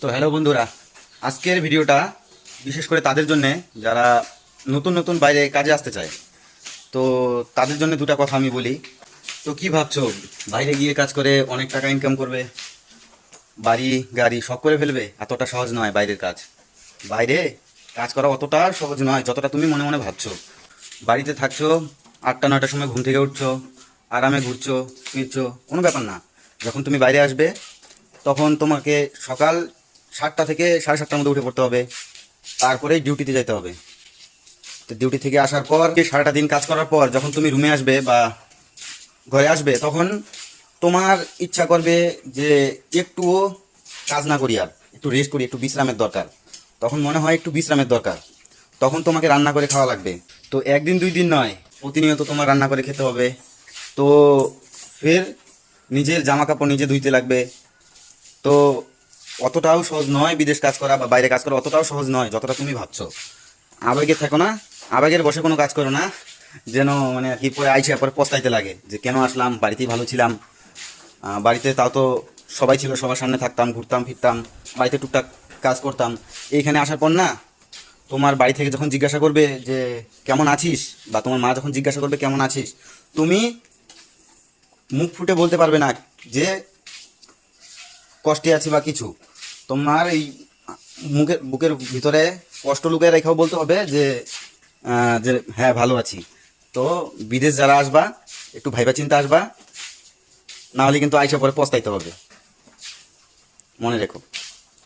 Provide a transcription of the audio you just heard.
তো হ্যালো বন্ধুরা, আজকের ভিডিওটা বিশেষ করে তাদের জন্য যারা নতুন নতুন বাইরে কাজে আসতে চায়। তো তাদের জন্য দুটো কথা আমি বলি। তো কি ভাবছো, বাইরে গিয়ে কাজ করে অনেক টাকা ইনকাম করবে, বাড়ি গাড়ি সব করে ফেলবে? এতটা সহজ নয় বাইরের কাজ। বাইরে কাজ করা অতটা সহজ নয় যতটা তুমি মনে মনে ভাবছো। বাড়িতে থাকছো, 8টা 9টার সময় ঘুম থেকে উঠছো, আরামে ঘুরছো ফিরছো, কোনো ব্যাপার না। যখন তুমি বাইরে আসবে তখন তোমাকে সকাল 7টা থেকে 7:30টার মধ্যে উঠে পড়তে হবে, তারপরেই ডিউটিতে যেতে হবে। তো ডিউটি থেকে আসার পর সারাটা দিন কাজ করার পর যখন তুমি রুমে আসবে বা ঘরে আসবে, তখন তোমার ইচ্ছা করবে যে একটুও কাজ না করি, আর একটু রেস্ট করি, একটু বিশ্রামের দরকার। তখন মনে হয় একটু বিশ্রামের দরকার, তখন তোমাকে রান্না করে খাওয়া লাগবে। তো একদিন 2 দিন নয়, প্রতিনিয়ত তোমার রান্না করে খেতে হবে। তো ফের নিজের জামা কাপড় নিজে ধুইতে লাগবে। তো অতটাও সহজ নয় বিদেশ কাজ করা বা বাইরে কাজ করা, অতটাও সহজ নয় যতটা তুমি ভাবছো। আবেগে থাকো না, আবেগের বসে কোনো কাজ করো না, যেন মানে কি পরে আইসে পরে পস্তাইতে লাগে যে কেন আসলাম, বাড়িতেই ভালো ছিলাম। বাড়িতে তাও তো সবাই ছিল, সবার সামনে থাকতাম, ঘুরতাম ফিরতাম, বাড়িতে টুকটাক কাজ করতাম। এইখানে আসার পর না, তোমার বাড়ি থেকে যখন জিজ্ঞাসা করবে যে কেমন আছিস, বা তোমার মা যখন জিজ্ঞাসা করবে কেমন আছিস, তুমি মুখ ফুটে বলতে পারবে না যে কষ্টে আছি বা কিছু। তোমার এই বুকের ভিতরে কষ্ট লুকিয়ে রেখেও বলতে হবে যে যে হ্যাঁ ভালো আছি। তো বিদেশ যারা আসবা, একটু ভাইবা চিন্তা আসবা, না হলে কিন্তু আইসা পরে পস্তাইতে হবে, মনে রেখো।